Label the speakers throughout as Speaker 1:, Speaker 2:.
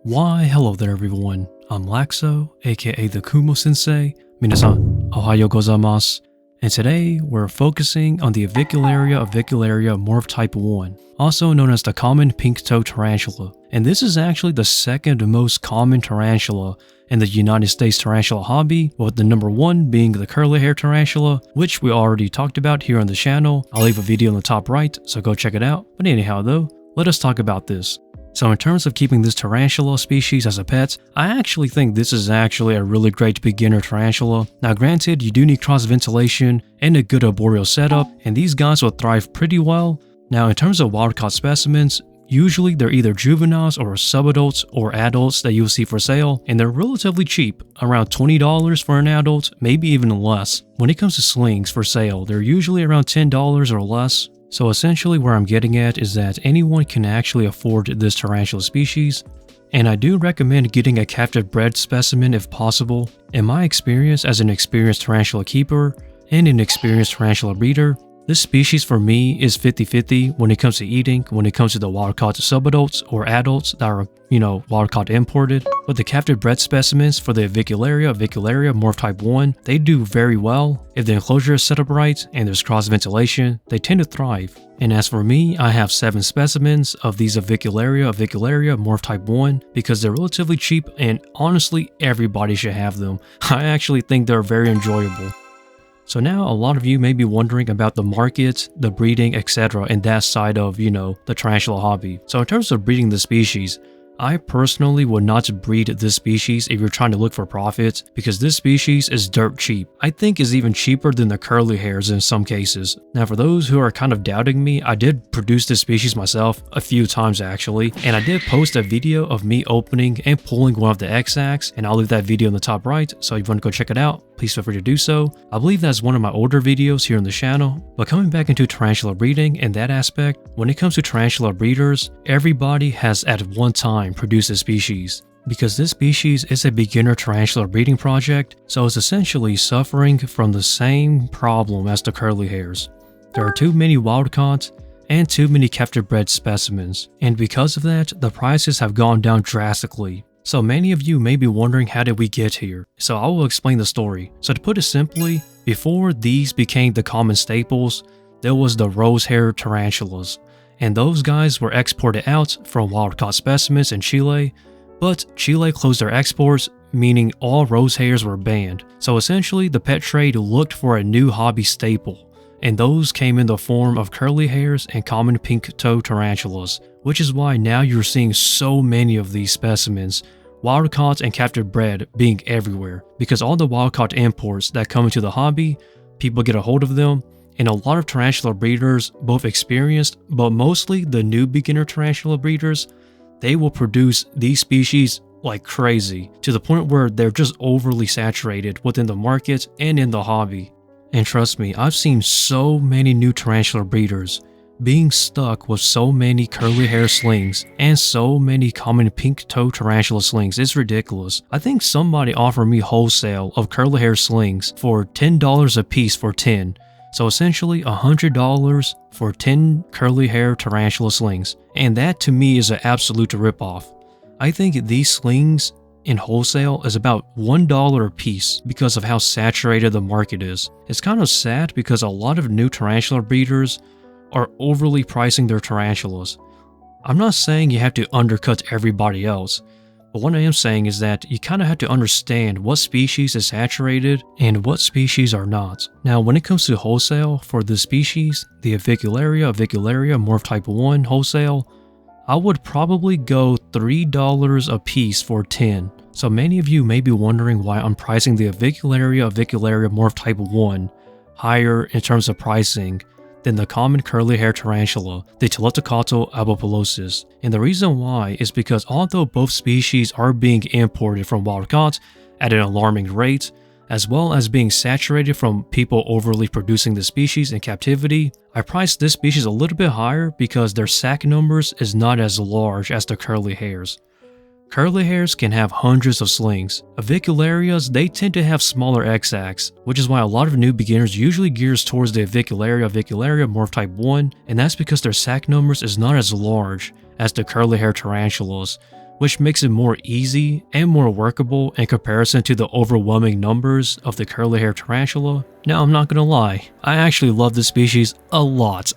Speaker 1: Why, hello there everyone, I'm Laxow, aka the Kumo Sensei. Minasan, ohayo gozaimasu. And today, we're focusing on the Avicularia avicularia Morphtype 1, also known as the common pink-toed tarantula. And this is actually the second most common tarantula in the United States tarantula hobby, with the number one being the curly hair tarantula, which we already talked about here on the channel. I'll leave a video in the top right, so go check it out. But anyhow though, let us talk about this. So in terms of keeping this tarantula species as a pet, I actually think this is actually a really great beginner tarantula. Now granted, you do need cross ventilation and a good arboreal setup, and these guys will thrive pretty well. Now in terms of wild-caught specimens, usually they're either juveniles or subadults or adults that you'll see for sale, and they're relatively cheap, around $20 for an adult, maybe even less. When it comes to slings for sale, they're usually around $10 or less. So essentially where I'm getting at is that anyone can actually afford this tarantula species, and I do recommend getting a captive bred specimen if possible. In my experience as an experienced tarantula keeper and an experienced tarantula breeder, this species for me is 50-50 when it comes to eating, when it comes to the wild-caught subadults or adults that are, wild-caught imported. But the captive bred specimens for the Avicularia avicularia Morphtype 1, they do very well. If the enclosure is set up right and there's cross ventilation, they tend to thrive. And as for me, I have 7 specimens of these Avicularia avicularia Morphtype 1 because they're relatively cheap and honestly everybody should have them. I actually think they're very enjoyable. So now a lot of you may be wondering about the market, the breeding, etc. and that side of, the tarantula hobby. So in terms of breeding the species, I personally would not breed this species if you're trying to look for profit, because this species is dirt cheap. I think is even cheaper than the curly hairs in some cases. Now for those who are kind of doubting me, I did produce this species myself a few times actually, and I did post a video of me opening and pulling one of the X-sacs, and I'll leave that video in the top right, so if you want to go check it out, please feel free to do so. I believe that's one of my older videos here on the channel. But coming back into tarantula breeding and that aspect, when it comes to tarantula breeders, everybody has at one time produced a species. Because this species is a beginner tarantula breeding project, so it's essentially suffering from the same problem as the curly hairs. There are too many wild-caught and too many captive bred specimens, and because of that, the prices have gone down drastically. So many of you may be wondering, how did we get here? So I will explain the story. So to put it simply, before these became the common staples, there was the rose hair tarantulas, and those guys were exported out from wild-caught specimens in Chile, but Chile closed their exports, meaning all rose hairs were banned. So essentially the pet trade looked for a new hobby staple, and those came in the form of curly hairs and common pink-toed tarantulas, which is why now you're seeing so many of these specimens, wild-caught and captive bred, being everywhere. Because all the wild-caught imports that come into the hobby, people get a hold of them, and a lot of tarantula breeders, both experienced, but mostly the new beginner tarantula breeders, they will produce these species like crazy, to the point where they're just overly saturated within the market and in the hobby. And trust me, I've seen so many new tarantula breeders being stuck with so many curly hair slings and so many common pink-toed tarantula slings. It's ridiculous. I think somebody offered me wholesale of curly hair slings for $10 a piece for 10. So essentially $100 for 10 curly hair tarantula slings. And that to me is an absolute ripoff. I think these slings in wholesale is about $1 a piece because of how saturated the market is. It's kind of sad because a lot of new tarantula breeders are overly pricing their tarantulas. I'm not saying you have to undercut everybody else, but what I am saying is that you kind of have to understand what species is saturated and what species are not. Now when it comes to wholesale for this species, the Avicularia avicularia Morphtype 1 wholesale, I would probably go $3 a piece for 10. So many of you may be wondering why I'm pricing the Avicularia avicularia Morphtype 1 higher in terms of pricing than the common curly hair tarantula, the Takahito abopolosis. And the reason why is because although both species are being imported from wild-caught at an alarming rate, as well as being saturated from people overly producing the species in captivity, I priced this species a little bit higher because their sac numbers is not as large as the curly hairs. Curly hairs can have hundreds of slings. Avicularias, they tend to have smaller X-sacs, which is why a lot of new beginners usually gears towards the Avicularia avicularia Morphtype 1, and that's because their sac numbers is not as large as the curly hair tarantulas, which makes it more easy and more workable in comparison to the overwhelming numbers of the curly-haired tarantula. Now, I'm not gonna lie, I actually love this species a lot,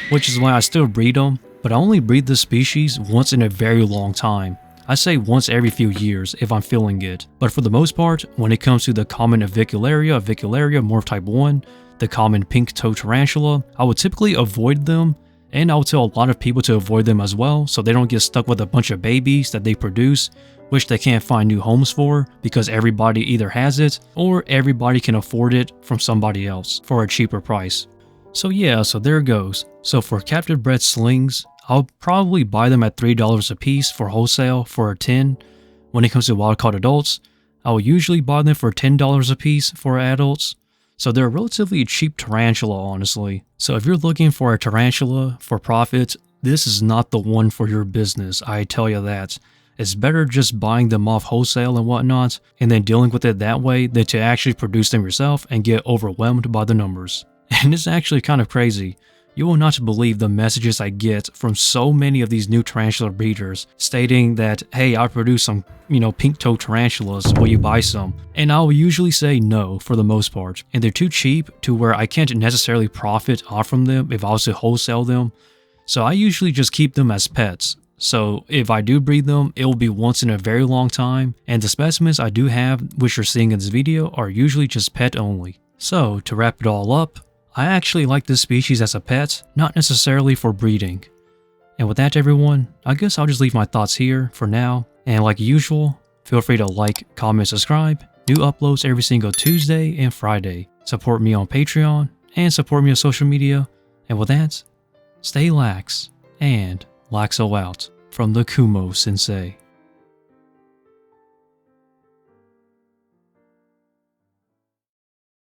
Speaker 1: which is why I still breed them, but I only breed this species once in a very long time. I say once every few years if I'm feeling it, but for the most part, when it comes to the common Avicularia avicularia Morphtype 1, the common pink-toed tarantula, I would typically avoid them, and I would tell a lot of people to avoid them as well so they don't get stuck with a bunch of babies that they produce, which they can't find new homes for because everybody either has it or everybody can afford it from somebody else for a cheaper price. So yeah, so there it goes. So for captive bred slings, I'll probably buy them at $3 a piece for wholesale for a 10. When it comes to wild-caught adults, I will usually buy them for $10 a piece for adults. So they're a relatively cheap tarantula, honestly. So if you're looking for a tarantula for profit, this is not the one for your business, I tell you that. It's better just buying them off wholesale and whatnot, and then dealing with it that way than to actually produce them yourself and get overwhelmed by the numbers. And it's actually kind of crazy. You will not believe the messages I get from so many of these new tarantula breeders stating that, hey, I produce some, pink-toed tarantulas, will you buy some? And I will usually say no for the most part. And they're too cheap to where I can't necessarily profit off from them if I was to wholesale them. So I usually just keep them as pets. So if I do breed them, it will be once in a very long time. And the specimens I do have, which you're seeing in this video, are usually just pet only. So to wrap it all up, I actually like this species as a pet, not necessarily for breeding. And with that everyone, I guess I'll just leave my thoughts here for now, and like usual, feel free to like, comment, subscribe. New uploads every single Tuesday and Friday. Support me on Patreon, and support me on social media. And with that, stay lax, and Laxow out from the Kumo Sensei.